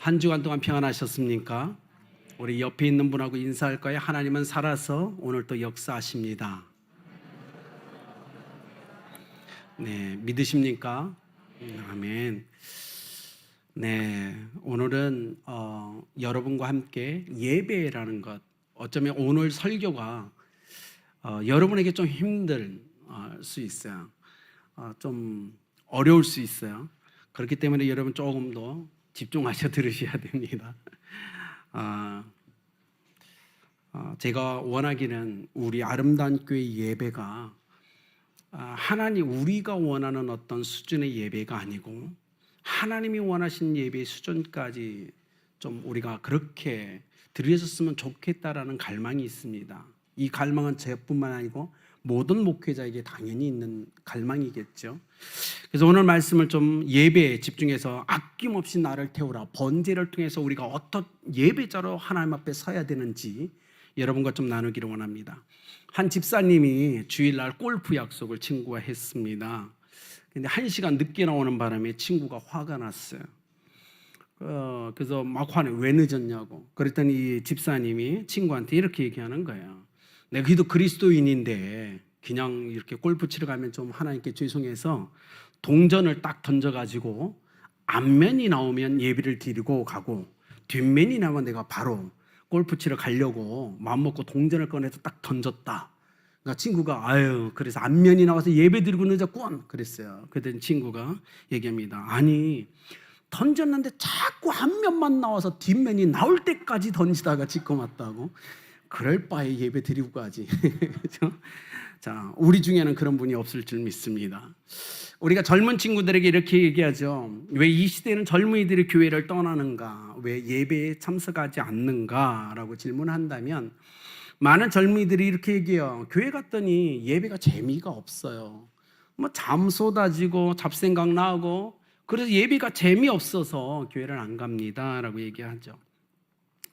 한 주간 동안 평안하셨습니까? 우리 옆에 있는 분하고 인사할 거예요. 하나님은 살아서 오늘 또 역사하십니다. 네, 믿으십니까? 아멘. 네, 오늘은 여러분과 함께 예배라는 것, 어쩌면 오늘 설교가 여러분에게 좀 힘들 수 있어요. 좀 어려울 수 있어요. 그렇기 때문에 여러분 조금 더 집중하셔 들으셔야 됩니다. 제가 원하기는 우리 아름다운 교회 예배가 하나님 우리가 원하는 어떤 수준의 예배가 아니고 하나님이 원하신 예배의 수준까지 좀 우리가 그렇게 드려졌으면 좋겠다라는 갈망이 있습니다. 이 갈망은 저뿐만 아니고 모든 목회자에게 당연히 있는 갈망이겠죠. 그래서 오늘 말씀을 좀 예배에 집중해서 아낌없이 나를 태우라, 번제를 통해서 우리가 어떤 예배자로 하나님 앞에 서야 되는지 여러분과 좀 나누기를 원합니다. 한 집사님이 주일날 골프 약속을 친구가 했습니다. 근데 1시간 늦게 나오는 바람에 친구가 화가 났어요. 그래서 막 화내, 왜 늦었냐고. 그랬더니 이 집사님이 친구한테 이렇게 얘기하는 거예요. 내가 그래도 그리스도인인데 그냥 이렇게 골프 치러 가면 좀 하나님께 죄송해서 동전을 딱 던져가지고 앞면이 나오면 예배를 드리고 가고 뒷면이 나오면 내가 바로 골프 치러 가려고 마음먹고 동전을 꺼내서 딱 던졌다. 그러니까 친구가 그래서 앞면이 나와서 예배 드리고 늦었군 그랬어요. 그랬더니 친구가 얘기합니다. 아니 던졌는데 자꾸 앞면만 나와서 뒷면이 나올 때까지 던지다가 짚고 맞다고. 그럴 바에 예배 드리고 가지. 자, 우리 중에는 그런 분이 없을 줄 믿습니다. 우리가 젊은 친구들에게 이렇게 얘기하죠. 왜 이 시대는 젊은이들이 교회를 떠나는가? 왜 예배에 참석하지 않는가? 라고 질문한다면 많은 젊은이들이 이렇게 얘기해요. 교회 갔더니 예배가 재미가 없어요. 뭐 잠 쏟아지고 잡생각 나고 그래서 예배가 재미없어서 교회를 안 갑니다. 라고 얘기하죠.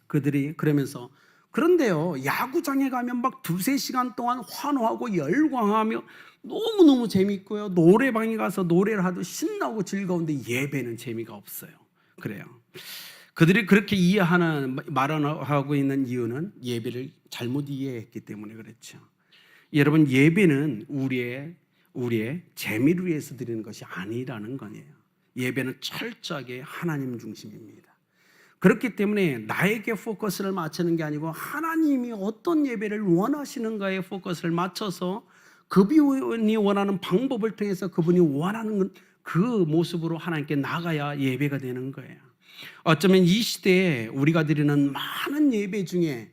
그들이 그러면서 그런데요, 야구장에 가면 막 2-3시간 동안 환호하고 열광하며 너무너무 재밌고요. 노래방에 가서 노래를 하도 신나고 즐거운데 예배는 재미가 없어요. 그래요. 그들이 그렇게 말하고 있는 이유는 예배를 잘못 이해했기 때문에 그렇죠. 여러분, 예배는 우리의 재미를 위해서 드리는 것이 아니라는 거예요. 예배는 철저하게 하나님 중심입니다. 그렇기 때문에 나에게 포커스를 맞추는 게 아니고 하나님이 어떤 예배를 원하시는가에 포커스를 맞춰서 그분이 원하는 방법을 통해서 그분이 원하는 그 모습으로 하나님께 나가야 예배가 되는 거예요. 어쩌면 이 시대에 우리가 드리는 많은 예배 중에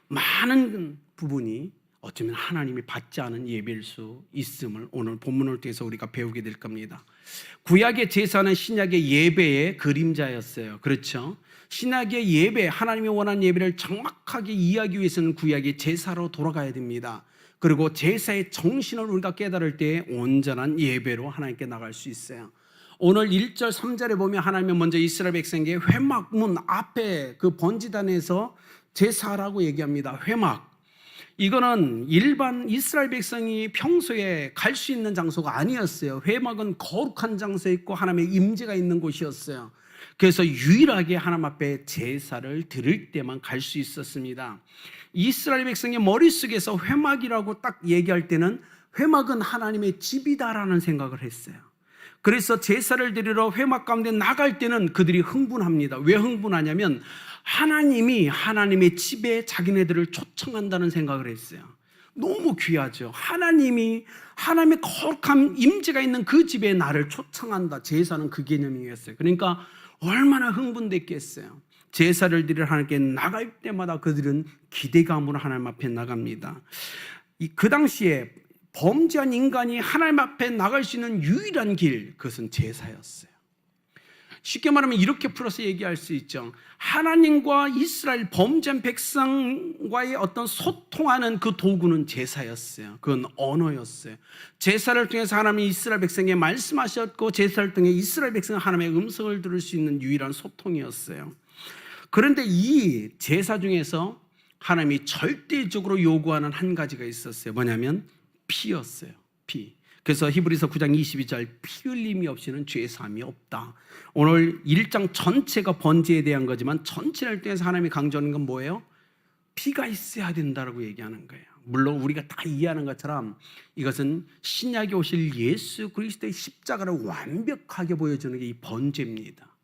많은 부분이 어쩌면 하나님이 받지 않은 예배일 수 있음을 오늘 본문을 통해서 우리가 배우게 될 겁니다. 구약의 제사는 신약의 예배의 그림자였어요. 그렇죠? 신약의 예배, 하나님이 원하는 예배를 정확하게 이해하기 위해서는 구약의 제사로 돌아가야 됩니다. 그리고 제사의 정신을 우리가 깨달을 때 온전한 예배로 하나님께 나갈 수 있어요. 오늘 1절 3절에 보면 하나님은 먼저 이스라엘 백성에게 회막문 앞에 그 번제단에서 제사라고 얘기합니다. 회막. 이거는 일반 이스라엘 백성이 평소에 갈 수 있는 장소가 아니었어요. 회막은 거룩한 장소였고 하나님의 임재가 있는 곳이었어요. 그래서 유일하게 하나님 앞에 제사를 드릴 때만 갈 수 있었습니다. 이스라엘 백성의 머릿속에서 회막이라고 딱 얘기할 때는 회막은 하나님의 집이다라는 생각을 했어요. 그래서 제사를 드리러 회막 가운데 나갈 때는 그들이 흥분합니다. 왜 흥분하냐면 하나님이 하나님의 집에 자기네들을 초청한다는 생각을 했어요. 너무 귀하죠. 하나님의 거룩한 임재가 있는 그 집에 나를 초청한다. 제사는 그 개념이었어요. 그러니까 얼마나 흥분됐겠어요. 제사를 드리러 하나님께 나갈 때마다 그들은 기대감으로 하나님 앞에 나갑니다. 그 당시에 범죄한 인간이 하나님 앞에 나갈 수 있는 유일한 길, 그것은 제사였어요. 쉽게 말하면 이렇게 풀어서 얘기할 수 있죠. 하나님과 이스라엘 범죄한 백성과의 어떤 소통하는 그 도구는 제사였어요. 그건 언어였어요. 제사를 통해서 하나님이 이스라엘 백성에게 말씀하셨고 제사를 통해 이스라엘 백성은 하나님의 음성을 들을 수 있는 유일한 소통이었어요. 그런데 이 제사 중에서 하나님이 절대적으로 요구하는 한 가지가 있었어요. 뭐냐면 피였어요. 피. 그래서 히브리서 9장 22절 피 흘림이 없이는 죄 사함이 없다. 오늘 1장 전체가 번제에 대한 거지만 전체를 통해서 하나님이 강조하는 건 뭐예요? 피가 있어야 된다라고 얘기하는 거예요. 물론 우리가 다 이해하는 것처럼 이것은 신약에 오실 예수 그리스도의 십자가를 완벽하게 보여주는 게 이 번제입니다.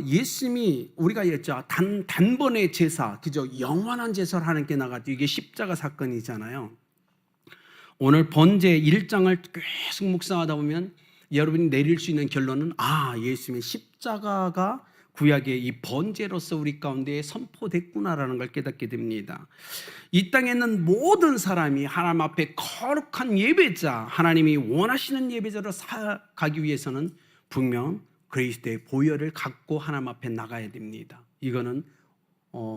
예수님이 우리가 얘기했죠. 단번의 제사, 그죠? 영원한 제사를 하나님께 나가죠. 이게 십자가 사건이잖아요. 오늘 번제 1장을 계속 묵상하다 보면 여러분이 내릴 수 있는 결론은 예수님의 십자가가 구약의 이 번제로서 우리 가운데 선포됐구나라는 걸 깨닫게 됩니다. 이 땅에 있는 모든 사람이 하나님 앞에 거룩한 예배자, 하나님이 원하시는 예배자로 살아가기 위해서는 분명 그리스도의 보혈을 갖고 하나님 앞에 나가야 됩니다. 이거는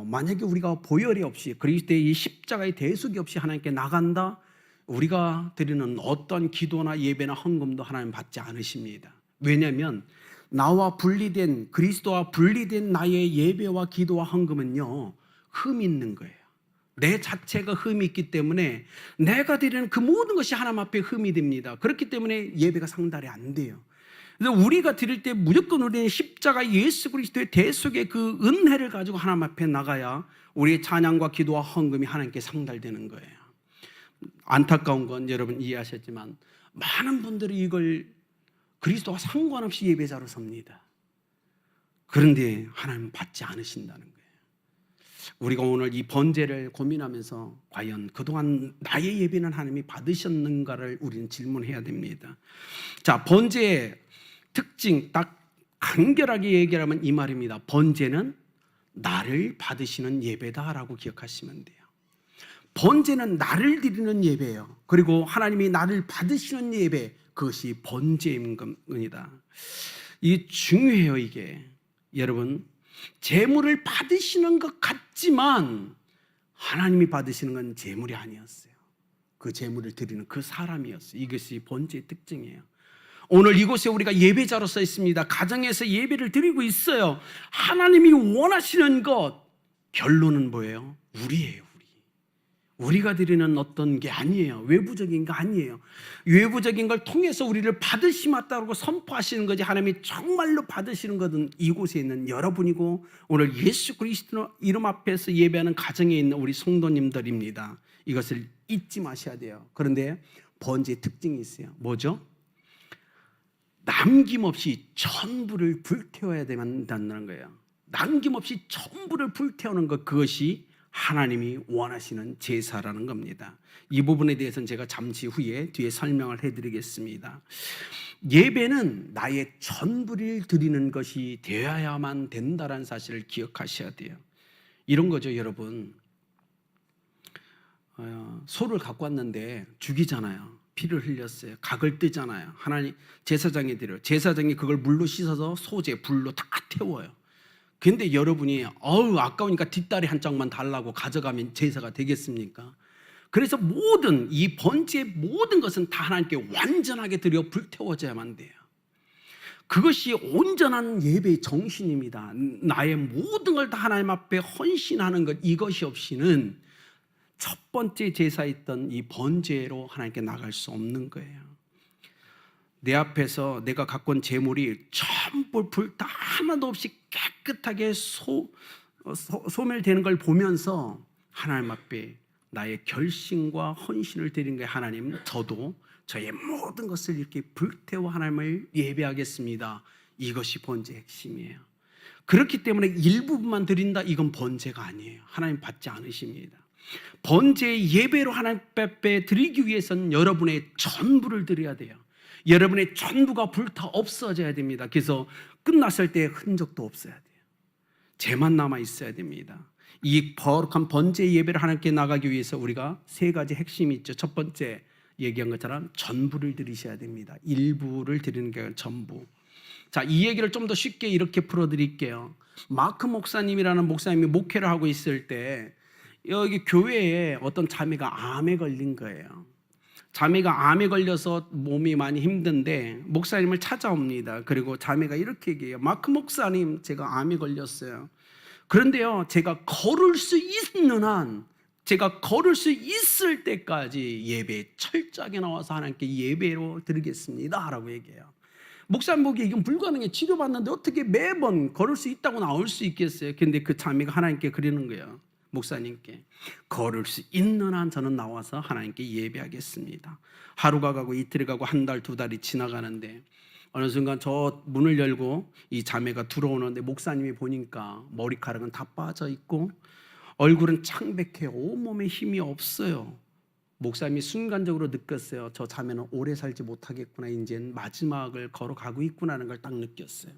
만약에 우리가 보혈이 없이 그리스도의 이 십자가의 대속이 없이 하나님께 나간다, 우리가 드리는 어떤 기도나 예배나 헌금도 하나님 받지 않으십니다. 왜냐하면 나와 분리된, 그리스도와 분리된 나의 예배와 기도와 헌금은요, 흠이 있는 거예요. 내 자체가 흠이 있기 때문에 내가 드리는 그 모든 것이 하나님 앞에 흠이 됩니다. 그렇기 때문에 예배가 상달이 안 돼요. 그래서 우리가 드릴 때 무조건 우리는 십자가 예수 그리스도의 대속의 그 은혜를 가지고 하나님 앞에 나가야 우리의 찬양과 기도와 헌금이 하나님께 상달되는 거예요. 안타까운 건 여러분 이해하셨지만 많은 분들이 이걸 그리스도와 상관없이 예배자로 섭니다. 그런데 하나님 받지 않으신다는 거예요. 우리가 오늘 이 번제를 고민하면서 과연 그동안 나의 예배는 하나님이 받으셨는가를 우리는 질문해야 됩니다. 자, 번제의 특징 딱 간결하게 얘기하면 이 말입니다. 번제는 나를 받으시는 예배다라고 기억하시면 돼요. 번제는 나를 드리는 예배예요. 그리고 하나님이 나를 받으시는 예배, 그것이 번제인 겁니다. 이게 중요해요. 이게 여러분, 제물을 받으시는 것 같지만 하나님이 받으시는 건 제물이 아니었어요. 그 제물을 드리는 그 사람이었어요. 이것이 번제의 특징이에요. 오늘 이곳에 우리가 예배자로서 있습니다. 가정에서 예배를 드리고 있어요. 하나님이 원하시는 것, 결론은 뭐예요? 우리예요. 우리가 드리는 어떤 게 아니에요. 외부적인 거 아니에요. 외부적인 걸 통해서 우리를 받으시겠다고 선포하시는 거지, 하나님이 정말로 받으시는 것은 이곳에 있는 여러분이고 오늘 예수 그리스도 이름 앞에서 예배하는 가정에 있는 우리 성도님들입니다. 이것을 잊지 마셔야 돼요. 그런데 번제의 특징이 있어요. 뭐죠? 남김없이 전부를 불태워야 된다는 거예요. 남김없이 전부를 불태우는 것, 그것이 하나님이 원하시는 제사라는 겁니다. 이 부분에 대해서는 제가 잠시 후에 뒤에 설명을 해드리겠습니다. 예배는 나의 전부를 드리는 것이 되어야만 된다는 사실을 기억하셔야 돼요. 이런 거죠, 여러분. 소를 갖고 왔는데 죽이잖아요. 피를 흘렸어요. 각을 뜨잖아요. 하나님 제사장이 드려요. 제사장이 그걸 물로 씻어서 소재 불로 다 태워요. 근데 여러분이 아까우니까 뒷다리 한 짝만 달라고 가져가면 제사가 되겠습니까? 그래서 이 번제의 모든 것은 다 하나님께 완전하게 드려 불태워져야만 돼요. 그것이 온전한 예배의 정신입니다. 나의 모든 걸 다 하나님 앞에 헌신하는 것, 이것이 없이는 첫 번째 제사였던 이 번제로 하나님께 나갈 수 없는 거예요. 내 앞에서 내가 갖고 온 재물이 전부 불타 하나도 없이 깨끗하게 소멸되는 걸 보면서 하나님 앞에 나의 결심과 헌신을 드린 거예요. 하나님, 저도 저의 모든 것을 이렇게 불태워 하나님을 예배하겠습니다. 이것이 번제의 핵심이에요. 그렇기 때문에 일부분만 드린다, 이건 번제가 아니에요. 하나님 받지 않으십니다. 번제의 예배로 하나님 앞에 드리기 위해서는 여러분의 전부를 드려야 돼요. 여러분의 전부가 불타 없어져야 됩니다. 그래서 끝났을 때 흔적도 없어야 돼요. 죄만 남아 있어야 됩니다. 이 거룩한 번제 예배를 하나님께 나가기 위해서 우리가 세 가지 핵심이 있죠. 첫 번째 얘기한 것처럼 전부를 드리셔야 됩니다. 일부를 드리는 게 아니라 전부. 자, 이 얘기를 좀 더 쉽게 이렇게 풀어드릴게요. 마크 목사님이라는 목사님이 목회를 하고 있을 때 여기 교회에 어떤 자매가 암에 걸린 거예요. 자매가 암에 걸려서 몸이 많이 힘든데 목사님을 찾아옵니다. 그리고 자매가 이렇게 얘기해요. 마크 목사님, 제가 암에 걸렸어요. 그런데요, 제가 걸을 수 있는 한 제가 걸을 수 있을 때까지 예배에 철저하게 나와서 하나님께 예배로 드리겠습니다 라고 얘기해요. 목사님 보기에 이건 불가능해. 치료받는데 어떻게 매번 걸을 수 있다고 나올 수 있겠어요? 근데 그 자매가 하나님께 그러는 거예요. 목사님께 걸을 수 있는 한 저는 나와서 하나님께 예배하겠습니다. 하루가 가고 이틀이 가고 한 달, 두 달이 지나가는데 어느 순간 저 문을 열고 이 자매가 들어오는데 목사님이 보니까 머리카락은 다 빠져 있고 얼굴은 창백해요. 온몸에 힘이 없어요. 목사님이 순간적으로 느꼈어요. 저 자매는 오래 살지 못하겠구나. 이제는 마지막을 걸어가고 있구나라는 걸 딱 느꼈어요.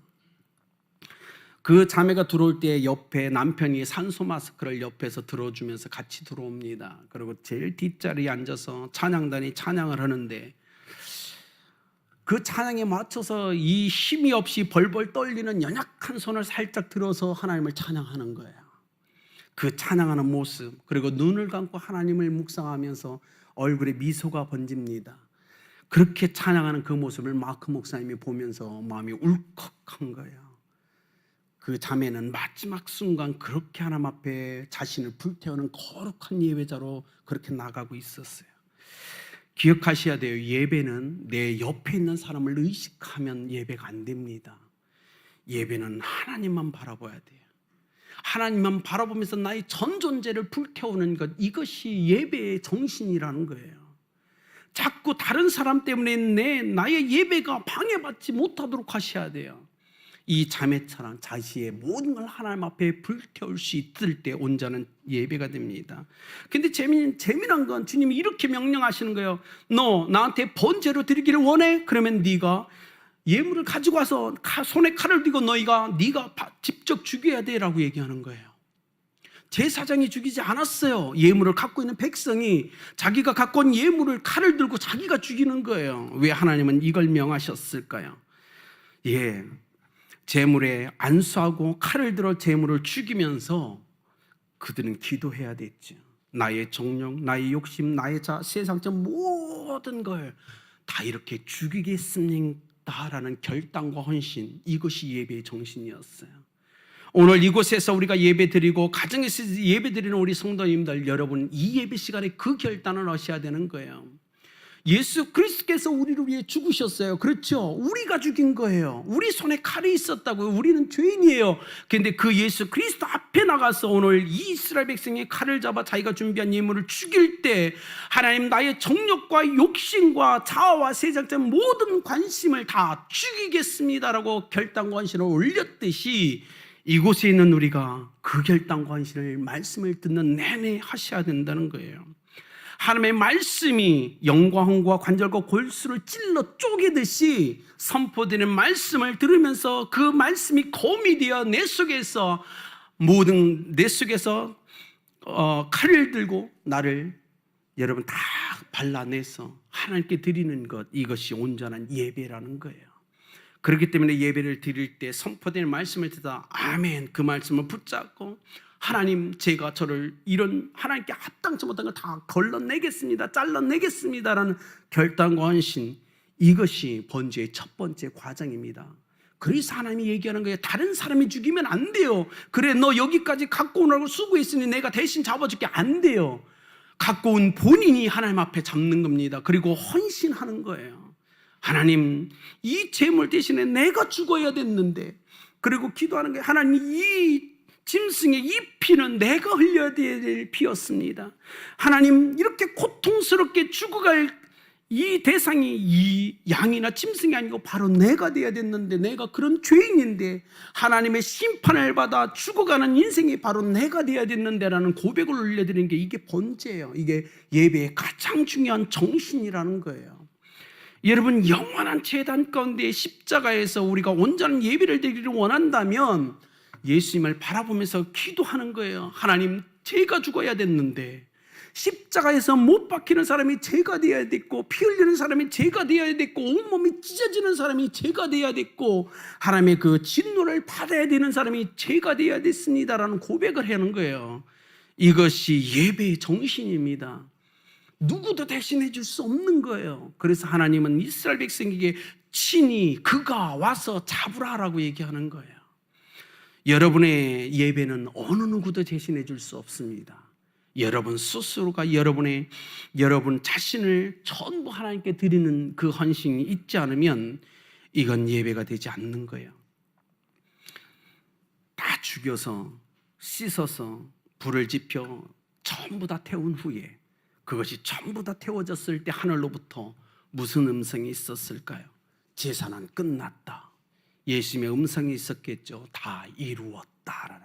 그 자매가 들어올 때 옆에 남편이 산소 마스크를 옆에서 들어주면서 같이 들어옵니다. 그리고 제일 뒷자리에 앉아서 찬양단이 찬양을 하는데 그 찬양에 맞춰서 이 힘이 없이 벌벌 떨리는 연약한 손을 살짝 들어서 하나님을 찬양하는 거예요. 그 찬양하는 모습, 그리고 눈을 감고 하나님을 묵상하면서 얼굴에 미소가 번집니다. 그렇게 찬양하는 그 모습을 마크 목사님이 보면서 마음이 울컥한 거예요. 그 자매는 마지막 순간 그렇게 하나님 앞에 자신을 불태우는 거룩한 예배자로 그렇게 나가고 있었어요. 기억하셔야 돼요. 예배는 내 옆에 있는 사람을 의식하면 예배가 안 됩니다. 예배는 하나님만 바라봐야 돼요. 하나님만 바라보면서 나의 전 존재를 불태우는 것, 이것이 예배의 정신이라는 거예요. 자꾸 다른 사람 때문에 나의 예배가 방해받지 못하도록 하셔야 돼요. 이 자매처럼 자신의 모든 걸 하나님 앞에 불태울 수 있을 때 온전한 예배가 됩니다. 근데 재미난 건 주님이 이렇게 명령하시는 거예요. 너 나한테 번제로 드리기를 원해? 그러면 네가 예물을 가지고 와서 손에 칼을 들고 네가 직접 죽여야 돼 라고 얘기하는 거예요. 제사장이 죽이지 않았어요. 예물을 갖고 있는 백성이 자기가 갖고 온 예물을 칼을 들고 자기가 죽이는 거예요. 왜 하나님은 이걸 명하셨을까요? 제물에 안수하고 칼을 들어 제물을 죽이면서 그들은 기도해야 됐죠. 나의 정욕, 나의 욕심, 나의 세상적 모든 걸 다 이렇게 죽이겠습니다라는 결단과 헌신, 이것이 예배의 정신이었어요. 오늘 이곳에서 우리가 예배드리고 가정에서 예배드리는 우리 성도님들, 여러분 이 예배 시간에 그 결단을 하셔야 되는 거예요. 예수 그리스도께서 우리를 위해 죽으셨어요. 그렇죠? 우리가 죽인 거예요. 우리 손에 칼이 있었다고요. 우리는 죄인이에요. 그런데 그 예수 그리스도 앞에 나가서 오늘 이 이스라엘 백성의 칼을 잡아 자기가 준비한 예물을 죽일 때 하나님 나의 정욕과 욕심과 자아와 세상적 모든 관심을 다 죽이겠습니다라고 결단과 헌신을 올렸듯이 이곳에 있는 우리가 그 결단과 헌신을 말씀을 듣는 내내 하셔야 된다는 거예요. 하나님의 말씀이 영광과 관절과 골수를 찔러 쪼개듯이 선포되는 말씀을 들으면서 그 말씀이 검이 되어 내 속에서 칼을 들고 나를 여러분 다 발라내서 하나님께 드리는 것, 이것이 온전한 예배라는 거예요. 그렇기 때문에 예배를 드릴 때 선포되는 말씀을 듣다 아멘, 그 말씀을 붙잡고 하나님, 제가 저를 이런 하나님께 합당치 못한 걸 다 걸러내겠습니다, 잘라내겠습니다라는 결단과 헌신, 이것이 번제의 첫 번째 과정입니다. 그래서 하나님이 얘기하는 거예요. 다른 사람이 죽이면 안 돼요. 그래, 너 여기까지 갖고 오라고 수고했으니 내가 대신 잡아줄게. 안 돼요. 갖고 온 본인이 하나님 앞에 잡는 겁니다. 그리고 헌신하는 거예요. 하나님, 이 재물 대신에 내가 죽어야 됐는데, 그리고 기도하는 거예요. 하나님, 이 짐승의 이 피는 내가 흘려야 될 피였습니다. 하나님, 이렇게 고통스럽게 죽어갈 이 대상이 이 양이나 짐승이 아니고 바로 내가 돼야 됐는데, 내가 그런 죄인인데 하나님의 심판을 받아 죽어가는 인생이 바로 내가 돼야 됐는데 라는 고백을 올려드리는 게 이게 번제예요. 이게 예배의 가장 중요한 정신이라는 거예요. 여러분, 영원한 제단 가운데 십자가에서 우리가 온전한 예배를 드리기를 원한다면 예수님을 바라보면서 기도하는 거예요. 하나님, 제가 죽어야 됐는데 십자가에서 못 박히는 사람이 제가 되어야 됐고, 피 흘리는 사람이 제가 되어야 됐고, 온몸이 찢어지는 사람이 제가 되어야 됐고, 하나님의 그 진노를 받아야 되는 사람이 제가 되어야 됐습니다라는 고백을 하는 거예요. 이것이 예배의 정신입니다. 누구도 대신해 줄 수 없는 거예요. 그래서 하나님은 이스라엘 백성에게 친히 그가 와서 잡으라라고 얘기하는 거예요. 여러분의 예배는 어느 누구도 대신해 줄 수 없습니다. 여러분 스스로가 여러분 자신을 전부 하나님께 드리는 그 헌신이 있지 않으면 이건 예배가 되지 않는 거예요. 다 죽여서 씻어서 불을 지펴 전부 다 태운 후에 그것이 전부 다 태워졌을 때 하늘로부터 무슨 음성이 있었을까요? 제사는 끝났다. 예수님의 음성이 있었겠죠. 다 이루었다라는.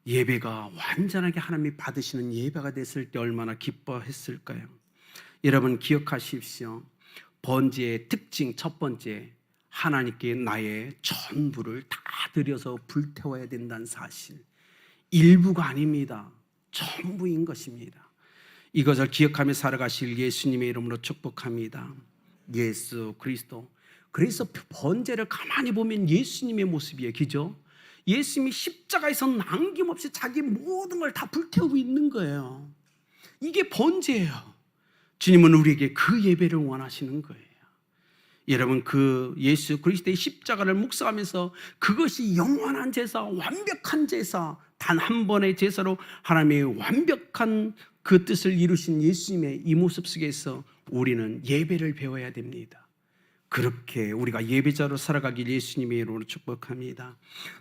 예배가 완전하게 하나님이 받으시는 예배가 됐을 때 얼마나 기뻐했을까요? 여러분 기억하십시오. 번제의 특징 첫 번째, 하나님께 나의 전부를 다 드려서 불태워야 된다는 사실. 일부가 아닙니다. 전부인 것입니다. 이것을 기억하며 살아가실 예수님의 이름으로 축복합니다. 예수 그리스도. 그래서 번제를 가만히 보면 예수님의 모습이에요. 그죠? 예수님이 십자가에서 남김없이 자기 모든 걸 다 불태우고 있는 거예요. 이게 번제예요. 주님은 우리에게 그 예배를 원하시는 거예요. 여러분 그 예수 그리스도의 십자가를 묵상하면서 그것이 영원한 제사, 완벽한 제사, 단 한 번의 제사로 하나님의 완벽한 그 뜻을 이루신 예수님의 이 모습 속에서 우리는 예배를 배워야 됩니다. 그렇게 우리가 예배자로 살아가길 예수님의 이름으로 축복합니다.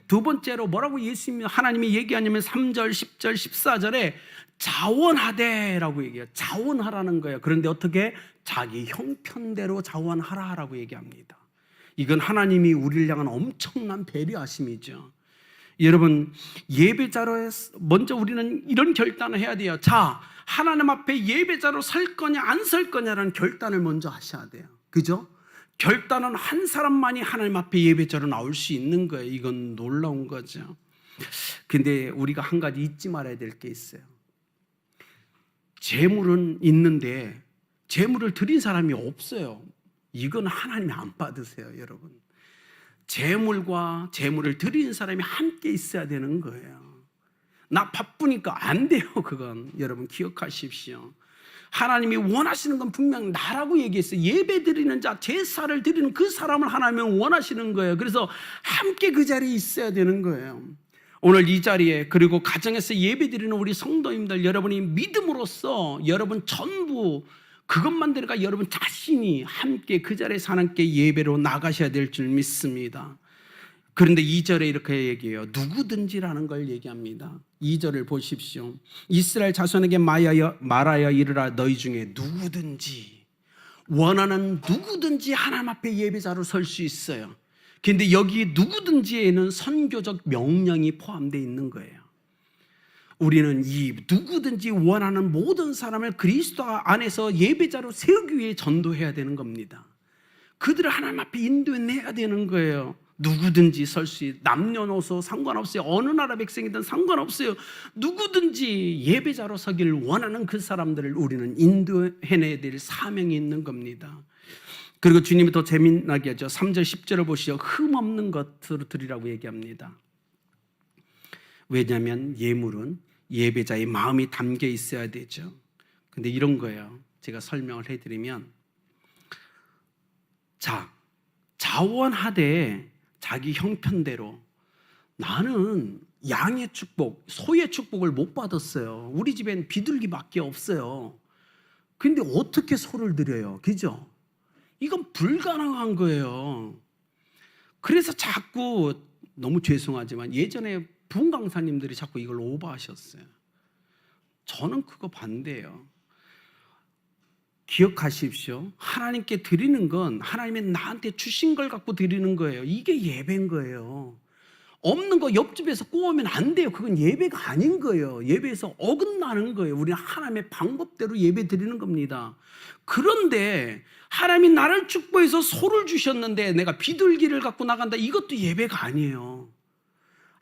두 번째로 뭐라고 예수님 하나님이 얘기하냐면 3절, 10절, 14절에 자원하되라고 얘기해요. 자원하라는 거예요. 그런데 어떻게? 자기 형편대로 자원하라라고 얘기합니다. 이건 하나님이 우리를 향한 엄청난 배려하심이죠. 여러분 예배자로 먼저 우리는 이런 결단을 해야 돼요. 자, 하나님 앞에 예배자로 설 거냐 안 설 거냐라는 결단을 먼저 하셔야 돼요. 그죠? 결단은 한 사람만이 하나님 앞에 예배자로 나올 수 있는 거예요. 이건 놀라운 거죠. 근데 우리가 한 가지 잊지 말아야 될 게 있어요. 재물은 있는데 재물을 드린 사람이 없어요. 이건 하나님이 안 받으세요, 여러분. 재물과 재물을 드리는 사람이 함께 있어야 되는 거예요. 나 바쁘니까 안 돼요, 그건. 여러분 기억하십시오. 하나님이 원하시는 건 분명 나라고 얘기했어요. 예배 드리는 자, 제사를 드리는 그 사람을 하나님은 원하시는 거예요. 그래서 함께 그 자리에 있어야 되는 거예요. 오늘 이 자리에 그리고 가정에서 예배 드리는 우리 성도님들, 여러분이 믿음으로써 여러분 전부 그것만 들어가 여러분 자신이 함께 그 자리에서 하나님께 예배로 나가셔야 될 줄 믿습니다. 그런데 2절에 이렇게 얘기해요. 누구든지라는 걸 얘기합니다. 2절을 보십시오. 이스라엘 자손에게 말하여 이르라. 너희 중에 누구든지 원하는 누구든지 하나님 앞에 예배자로 설 수 있어요. 그런데 여기 누구든지에는 선교적 명령이 포함되어 있는 거예요. 우리는 이 누구든지 원하는 모든 사람을 그리스도 안에서 예배자로 세우기 위해 전도해야 되는 겁니다. 그들을 하나님 앞에 인도해내야 되는 거예요. 누구든지 설 수 있어요. 남녀노소 상관없어요. 어느 나라 백성이든 상관없어요. 누구든지 예배자로 서기를 원하는 그 사람들을 우리는 인도해내야 될 사명이 있는 겁니다. 그리고 주님이 더 재미나게 하죠. 3절 10절을 보시죠. 흠없는 것으로 드리라고 얘기합니다. 왜냐하면 예물은 예배자의 마음이 담겨 있어야 되죠. 근데 이런 거예요. 제가 설명을 해드리면, 자, 자원하되 자기 형편대로. 나는 양의 축복, 소의 축복을 못 받았어요. 우리 집엔 비둘기밖에 없어요. 근데 어떻게 소를 드려요? 그죠? 이건 불가능한 거예요. 그래서 자꾸, 너무 죄송하지만 예전에 부흥 강사님들이 자꾸 이걸 오버하셨어요. 저는 그거 반대예요. 기억하십시오. 하나님께 드리는 건 하나님이 나한테 주신 걸 갖고 드리는 거예요. 이게 예배인 거예요. 없는 거 옆집에서 꼬우면 안 돼요. 그건 예배가 아닌 거예요. 예배에서 어긋나는 거예요. 우리는 하나님의 방법대로 예배 드리는 겁니다. 그런데 하나님이 나를 축복해서 소를 주셨는데 내가 비둘기를 갖고 나간다. 이것도 예배가 아니에요.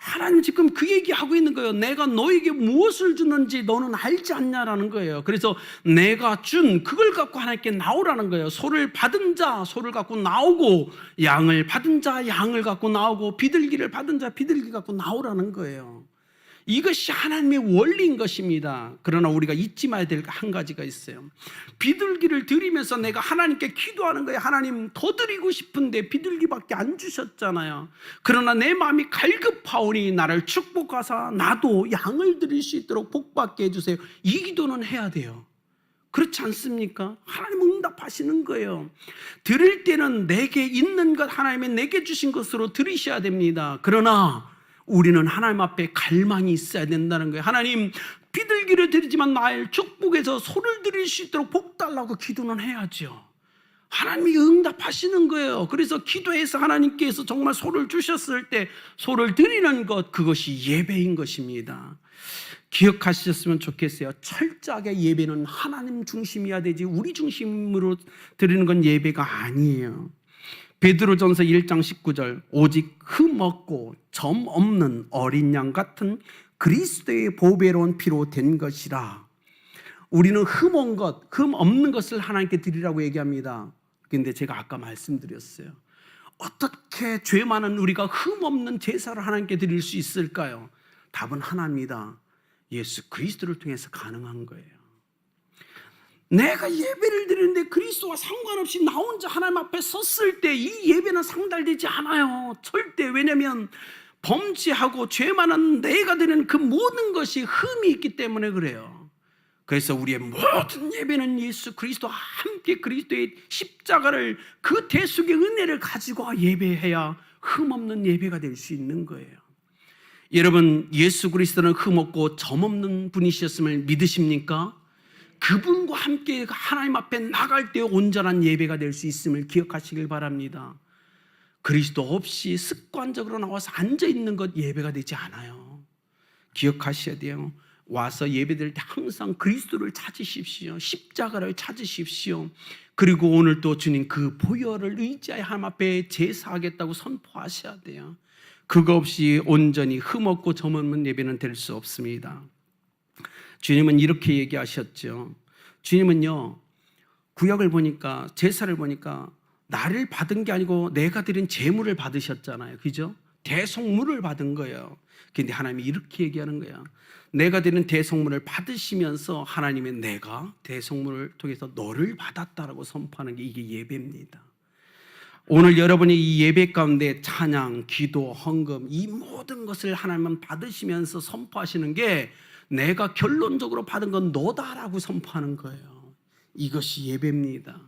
하나님 지금 그 얘기하고 있는 거예요. 내가 너에게 무엇을 주는지 너는 알지 않냐라는 거예요. 그래서 내가 준 그걸 갖고 하나님께 나오라는 거예요. 소를 받은 자 소를 갖고 나오고, 양을 받은 자 양을 갖고 나오고, 비둘기를 받은 자 비둘기 갖고 나오라는 거예요. 이것이 하나님의 원리인 것입니다. 그러나 우리가 잊지 말아야 될 한 가지가 있어요. 비둘기를 드리면서 내가 하나님께 기도하는 거예요. 하나님 더 드리고 싶은데 비둘기밖에 안 주셨잖아요. 그러나 내 마음이 갈급하오니 나를 축복하사 나도 양을 드릴 수 있도록 복받게 해주세요. 이 기도는 해야 돼요. 그렇지 않습니까? 하나님 응답하시는 거예요. 드릴 때는 내게 있는 것, 하나님의 내게 주신 것으로 드리셔야 됩니다. 그러나 우리는 하나님 앞에 갈망이 있어야 된다는 거예요. 하나님, 비둘기를 드리지만 나의 축복에서 소를 드릴 수 있도록 복 달라고 기도는 해야죠. 하나님이 응답하시는 거예요. 그래서 기도해서 하나님께서 정말 소를 주셨을 때 소를 드리는 것, 그것이 예배인 것입니다. 기억하셨으면 좋겠어요. 철저하게 예배는 하나님 중심이어야 되지 우리 중심으로 드리는 건 예배가 아니에요. 베드로전서 1장 19절, 오직 흠 없고 점 없는 어린 양 같은 그리스도의 보배로운 피로 된 것이라. 우리는 흠 없는 것을 하나님께 드리라고 얘기합니다. 그런데 제가 아까 말씀드렸어요. 어떻게 죄 많은 우리가 흠 없는 제사를 하나님께 드릴 수 있을까요? 답은 하나입니다. 예수 그리스도를 통해서 가능한 거예요. 내가 예배를 드리는데 그리스도와 상관없이 나 혼자 하나님 앞에 섰을 때 이 예배는 상달되지 않아요. 절대. 왜냐하면 범죄하고 죄 많은 내가 드리는 그 모든 것이 흠이 있기 때문에 그래요. 그래서 우리의 모든 예배는 예수 그리스도와 함께 그리스도의 십자가를, 그 대속의 은혜를 가지고 예배해야 흠 없는 예배가 될 수 있는 거예요. 여러분, 예수 그리스도는 흠없고 점없는 분이셨음을 믿으십니까? 그분과 함께 하나님 앞에 나갈 때 온전한 예배가 될 수 있음을 기억하시길 바랍니다. 그리스도 없이 습관적으로 나와서 앉아있는 것 예배가 되지 않아요. 기억하셔야 돼요. 와서 예배드릴 때 항상 그리스도를 찾으십시오. 십자가를 찾으십시오. 그리고 오늘 또 주님 그 보혈을 의지하여 하나님 앞에 제사하겠다고 선포하셔야 돼요. 그거 없이 온전히 흠없고 점없는 예배는 될 수 없습니다. 주님은 이렇게 얘기하셨죠. 주님은요, 구약을 보니까, 제사를 보니까 나를 받은 게 아니고 내가 드린 제물을 받으셨잖아요. 그죠? 대속물을 받은 거예요. 그런데 하나님이 이렇게 얘기하는 거야. 내가 드린 대속물을 받으시면서 하나님의 내가 대속물을 통해서 너를 받았다라고 선포하는 게 이게 예배입니다. 오늘 여러분이 이 예배 가운데 찬양, 기도, 헌금 이 모든 것을 하나님은 받으시면서 선포하시는 게 내가 결론적으로 받은 건 너다라고 선포하는 거예요. 이것이 예배입니다.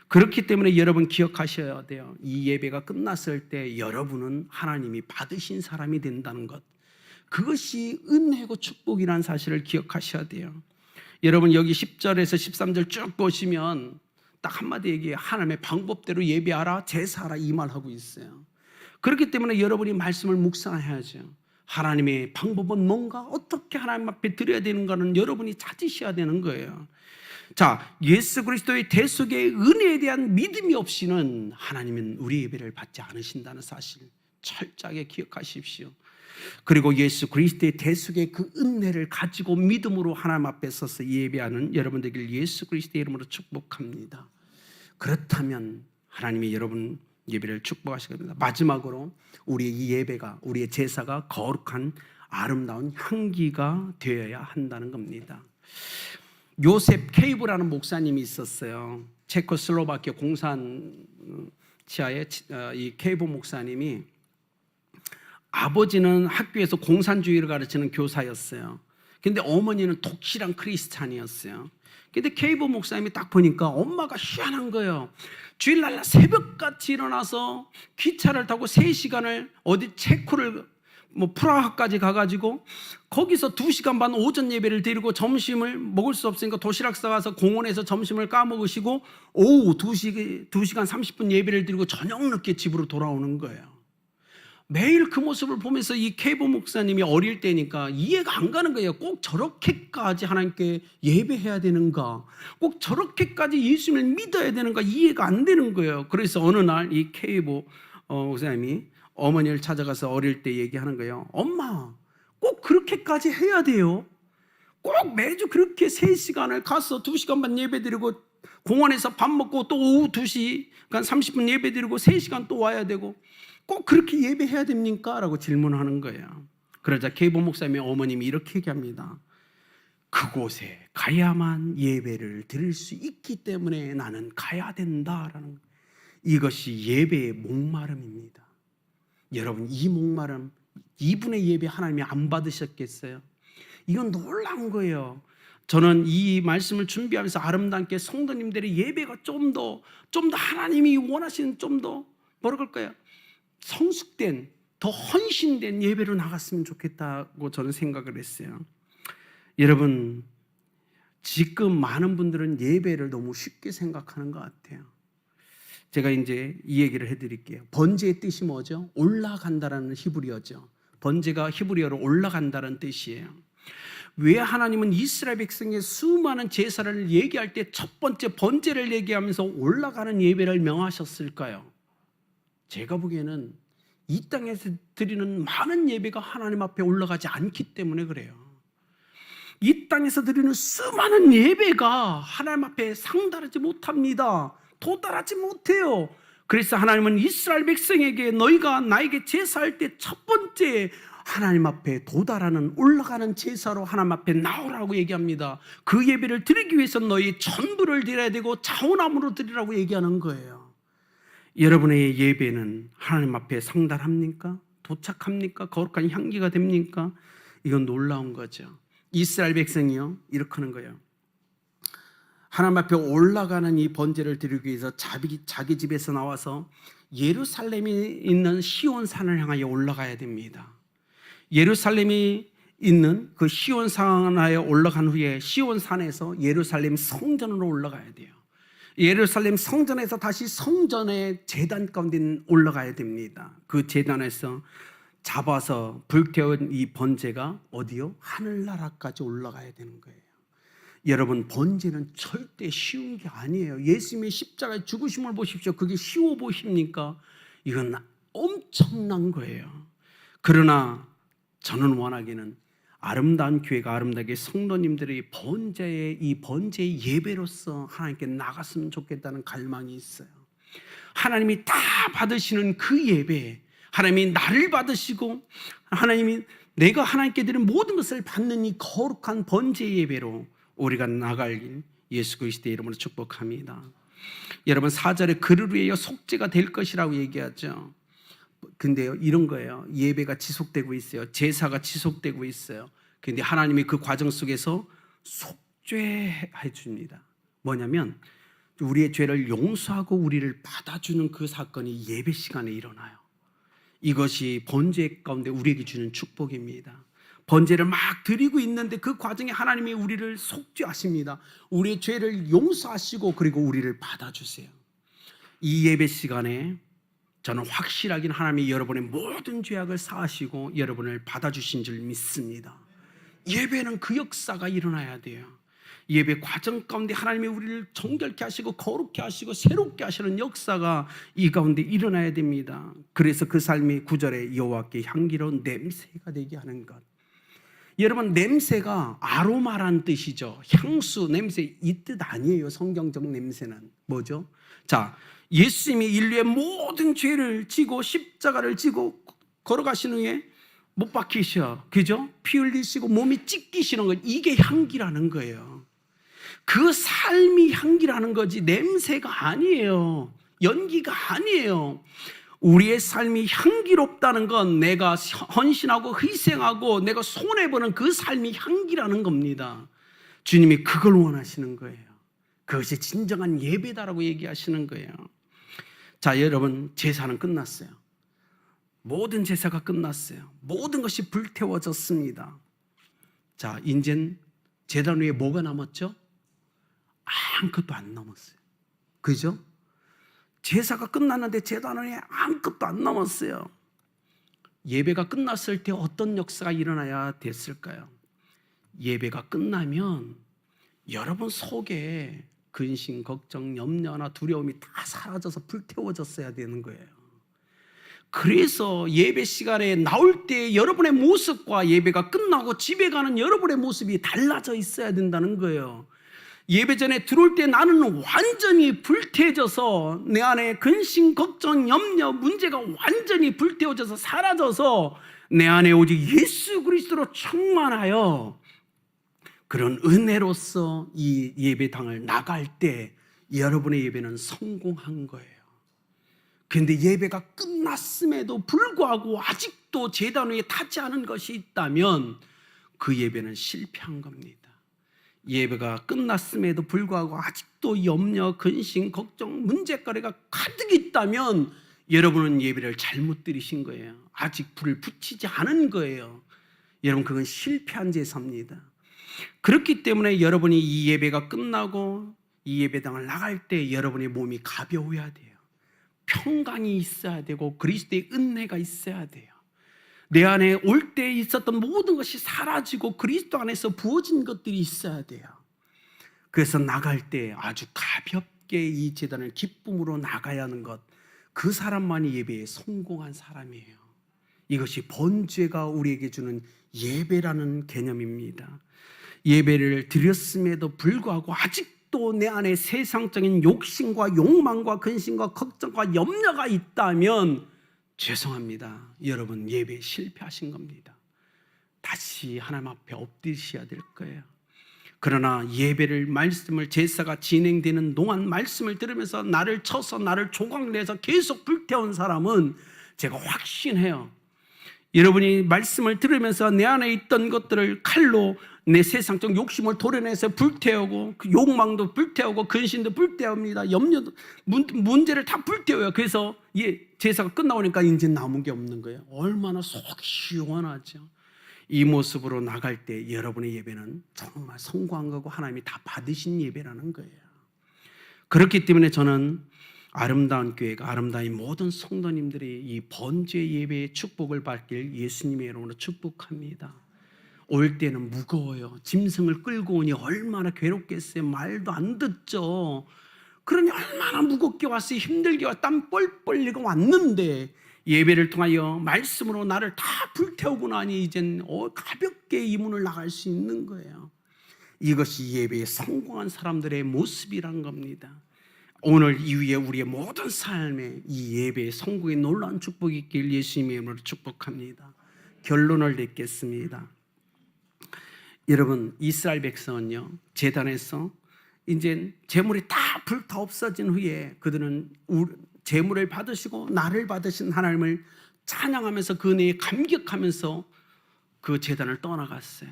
그렇기 때문에 여러분 기억하셔야 돼요. 이 예배가 끝났을 때 여러분은 하나님이 받으신 사람이 된다는 것, 그것이 은혜고 축복이라는 사실을 기억하셔야 돼요. 여러분 여기 10절에서 13절 쭉 보시면 딱 한마디 얘기해요. 하나님의 방법대로 예배하라, 제사하라, 이 말하고 있어요. 그렇기 때문에 여러분이 말씀을 묵상해야죠. 하나님의 방법은 뭔가, 어떻게 하나님 앞에 드려야 되는가는 여러분이 찾으셔야 되는 거예요. 자, 예수 그리스도의 대속의 은혜에 대한 믿음이 없이는 하나님은 우리 예배를 받지 않으신다는 사실 철저하게 기억하십시오. 그리고 예수 그리스도의 대속의 그 은혜를 가지고 믿음으로 하나님 앞에 서서 예배하는 여러분 되길 예수 그리스도의 이름으로 축복합니다. 그렇다면 하나님이 여러분 예배를 축복하시게 됩니다. 마지막으로 우리의 이 예배가, 우리의 제사가 거룩한 아름다운 향기가 되어야 한다는 겁니다. 요셉 케이브라는 목사님이 있었어요. 체코슬로바키아 공산치하의 이 케이브 목사님이, 아버지는 학교에서 공산주의를 가르치는 교사였어요. 근데 어머니는 독실한 크리스찬이었어요. 근데 케이브 목사님이 딱 보니까 엄마가 희한한 거예요. 주일날 새벽같이 일어나서 기차를 타고 3시간을 어디 체코를 프라하까지 가가지고 거기서 2시간 반 오전 예배를 드리고 점심을 먹을 수 없으니까 도시락 싸가서 공원에서 점심을 까먹으시고 오후 2시간 30분 예배를 드리고 저녁 늦게 집으로 돌아오는 거예요. 매일 그 모습을 보면서 이 케이브 목사님이 어릴 때니까 이해가 안 가는 거예요. 꼭 저렇게까지 하나님께 예배해야 되는가, 꼭 저렇게까지 예수님을 믿어야 되는가, 이해가 안 되는 거예요. 그래서 어느 날 이 케이브 목사님이 어머니를 찾아가서 어릴 때 얘기하는 거예요. 엄마, 꼭 그렇게까지 해야 돼요? 꼭 매주 그렇게 3시간을 가서 2시간 반 예배드리고 공원에서 밥 먹고 또 오후 2시간 30분 예배드리고 3시간 또 와야 되고 꼭 그렇게 예배해야 됩니까? 라고 질문하는 거예요. 그러자 케이보 목사님의 어머님이 이렇게 얘기합니다. 그곳에 가야만 예배를 드릴 수 있기 때문에 나는 가야 된다라는, 이것이 예배의 목마름입니다. 여러분, 이 목마름, 이분의 예배 하나님이 안 받으셨겠어요? 이건 놀라운 거예요. 저는 이 말씀을 준비하면서 아름답게 성도님들의 예배가 좀 더 하나님이 원하시는 좀 더 뭐라 그럴까요? 성숙된, 더 헌신된 예배로 나갔으면 좋겠다고 저는 생각을 했어요. 여러분, 지금 많은 분들은 예배를 너무 쉽게 생각하는 것 같아요. 제가 이제 이 얘기를 해드릴게요. 번제의 뜻이 뭐죠? 올라간다라는 히브리어죠. 번제가 히브리어로 올라간다는 뜻이에요. 왜 하나님은 이스라엘 백성의 수많은 제사를 얘기할 때 첫 번째 번제를 얘기하면서 올라가는 예배를 명하셨을까요? 제가 보기에는 이 땅에서 드리는 많은 예배가 하나님 앞에 올라가지 않기 때문에 그래요. 이 땅에서 드리는 수많은 예배가 하나님 앞에 상달하지 못합니다. 도달하지 못해요. 그래서 하나님은 이스라엘 백성에게 너희가 나에게 제사할 때 첫 번째 하나님 앞에 도달하는 올라가는 제사로 하나님 앞에 나오라고 얘기합니다. 그 예배를 드리기 위해서 너희 전부를 드려야 되고 자원함으로 드리라고 얘기하는 거예요. 여러분의 예배는 하나님 앞에 상달합니까? 도착합니까? 거룩한 향기가 됩니까? 이건 놀라운 거죠. 이스라엘 백성이요, 이렇게 하는 거예요. 하나님 앞에 올라가는 이 번제를 드리기 위해서 자기 집에서 나와서 예루살렘에 있는 시온산을 향하여 올라가야 됩니다. 예루살렘이 있는 그 시온산에 올라간 후에 시온산에서 예루살렘 성전으로 올라가야 돼요. 예루살렘 성전에서 다시 성전의 제단 가운데 올라가야 됩니다. 그 제단에서 잡아서 불태운 이 번제가 어디요? 하늘나라까지 올라가야 되는 거예요. 여러분, 번제는 절대 쉬운 게 아니에요. 예수님의 십자가의 죽으심을 보십시오. 그게 쉬워 보십니까? 이건 엄청난 거예요. 그러나 저는 원하기는 아름다운 교회가 아름답게 성도님들의 이 번제의 예배로서 하나님께 나갔으면 좋겠다는 갈망이 있어요. 하나님이 다 받으시는 그 예배, 하나님이 나를 받으시고 하나님이 내가 하나님께 드린 모든 것을 받는 이 거룩한 번제 예배로 우리가 나갈 예수 그리스도의 이름으로 축복합니다. 여러분, 4절에 그를 위하여 속죄가 될 것이라고 얘기하죠. 근데요, 이런 거예요. 예배가 지속되고 있어요. 제사가 지속되고 있어요. 근데 하나님이 그 과정 속에서 속죄해 줍니다. 뭐냐면 우리의 죄를 용서하고 우리를 받아주는 그 사건이 예배 시간에 일어나요. 이것이 번제 가운데 우리에게 주는 축복입니다. 번제를 막 드리고 있는데 그 과정에 하나님이 우리를 속죄하십니다. 우리의 죄를 용서하시고 그리고 우리를 받아주세요. 이 예배 시간에 저는 확실하게 하나님이 여러분의 모든 죄악을 사하시고 여러분을 받아주신 줄 믿습니다. 예배는 그 역사가 일어나야 돼요. 예배 과정 가운데 하나님이 우리를 정결케 하시고 거룩케 하시고 새롭게 하시는 역사가 이 가운데 일어나야 됩니다. 그래서 그 삶이 9절에 여호와께 향기로운 냄새가 되게 하는 것. 여러분, 냄새가 아로마란 뜻이죠. 향수, 냄새, 이 뜻 아니에요. 성경적 냄새는 뭐죠? 자, 예수님이 인류의 모든 죄를 지고 십자가를 지고 걸어가신 후에 못 박히셔, 그죠? 피 흘리시고 몸이 찢기시는 것, 이게 향기라는 거예요. 그 삶이 향기라는 거지 냄새가 아니에요. 연기가 아니에요. 우리의 삶이 향기롭다는 건 내가 헌신하고 희생하고 내가 손해보는 그 삶이 향기라는 겁니다. 주님이 그걸 원하시는 거예요. 그것이 진정한 예배다라고 얘기하시는 거예요. 자, 여러분, 제사는 끝났어요. 모든 제사가 끝났어요. 모든 것이 불태워졌습니다. 자, 이젠 제단 위에 뭐가 남았죠? 아무것도 안 남았어요. 그죠? 제사가 끝났는데 제단 위에 아무것도 안 남았어요. 예배가 끝났을 때 어떤 역사가 일어나야 됐을까요? 예배가 끝나면 여러분 속에 근심, 걱정, 염려나 두려움이 다 사라져서 불태워졌어야 되는 거예요. 그래서 예배 시간에 나올 때 여러분의 모습과 예배가 끝나고 집에 가는 여러분의 모습이 달라져 있어야 된다는 거예요. 예배 전에 들어올 때 나는 완전히 불태워져서 내 안에 근심, 걱정, 염려, 문제가 완전히 불태워져서 사라져서 내 안에 오직 예수 그리스도로 충만하여 그런 은혜로서 이 예배당을 나갈 때 여러분의 예배는 성공한 거예요. 그런데 예배가 끝났음에도 불구하고 아직도 제단 위에 타지 않은 것이 있다면 그 예배는 실패한 겁니다. 예배가 끝났음에도 불구하고 아직도 염려, 근심, 걱정, 문제거리가 가득 있다면 여러분은 예배를 잘못 드리신 거예요. 아직 불을 붙이지 않은 거예요. 여러분, 그건 실패한 제사입니다. 그렇기 때문에 여러분이 이 예배가 끝나고 이 예배당을 나갈 때 여러분의 몸이 가벼워야 돼요. 평강이 있어야 되고 그리스도의 은혜가 있어야 돼요. 내 안에 올 때 있었던 모든 것이 사라지고 그리스도 안에서 부어진 것들이 있어야 돼요. 그래서 나갈 때 아주 가볍게 이 제단을 기쁨으로 나가야 하는 것, 그 사람만이 예배에 성공한 사람이에요. 이것이 번제가 우리에게 주는 예배라는 개념입니다. 예배를 드렸음에도 불구하고 아직도 내 안에 세상적인 욕심과 욕망과 근심과 걱정과 염려가 있다면 죄송합니다. 여러분, 예배에 실패하신 겁니다. 다시 하나님 앞에 엎드리셔야 될 거예요. 그러나 예배를, 말씀을, 제사가 진행되는 동안 말씀을 들으면서 나를 쳐서 나를 조각내서 계속 불태운 사람은 제가 확신해요. 여러분이 말씀을 들으면서 내 안에 있던 것들을 칼로 내 세상적 욕심을 도려내서 불태우고, 그 욕망도 불태우고, 근심도 불태웁니다. 염려도, 문제를 다 불태워요. 그래서 제사가 끝나오니까 이제 남은 게 없는 거예요. 얼마나 속이 시원하죠. 이 모습으로 나갈 때 여러분의 예배는 정말 성공한 거고 하나님이 다 받으신 예배라는 거예요. 그렇기 때문에 저는 아름다운 교회가, 아름다운 모든 성도님들이 이 번제 예배의 축복을 받길 예수님의 이름으로 축복합니다. 올 때는 무거워요. 짐승을 끌고 오니 얼마나 괴롭겠어요. 말도 안 듣죠. 그러니 얼마나 무겁게 왔어요. 힘들게 왔어요. 땀 뻘뻘 흘리고 왔는데 예배를 통하여 말씀으로 나를 다 불태우고 나니 이젠 가볍게 이 문을 나갈 수 있는 거예요. 이것이 예배에 성공한 사람들의 모습이란 겁니다. 오늘 이후에 우리의 모든 삶에 이 예배의 성공의 놀라운 축복이 있길 예수님의 이름으로 축복합니다. 결론을 맺겠습니다. 여러분, 이스라엘 백성은요, 제단에서 이제 제물이 다 불타 없어진 후에 그들은 제물을 받으시고 나를 받으신 하나님을 찬양하면서 그 은혜에 감격하면서 그 제단을 떠나갔어요.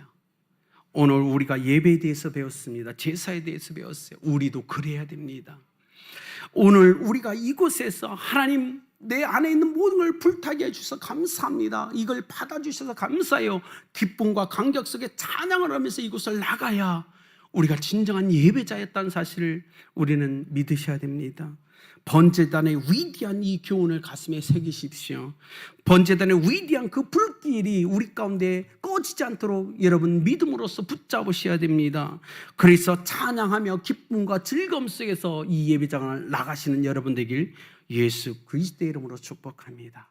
오늘 우리가 예배에 대해서 배웠습니다. 제사에 대해서 배웠어요. 우리도 그래야 됩니다. 오늘 우리가 이곳에서 하나님, 내 안에 있는 모든 걸 불타게 해주셔서 감사합니다. 이걸 받아주셔서 감사해요. 기쁨과 감격 속에 찬양을 하면서 이곳을 나가야 우리가 진정한 예배자였다는 사실을 우리는 믿으셔야 됩니다. 번제단의 위대한 이 교훈을 가슴에 새기십시오. 번제단의 위대한 그 불길이 우리 가운데 꺼지지 않도록 여러분 믿음으로써 붙잡으셔야 됩니다. 그래서 찬양하며 기쁨과 즐거움 속에서 이 예배장을 나가시는 여러분 되길 예수 그리스도의 이름으로 축복합니다.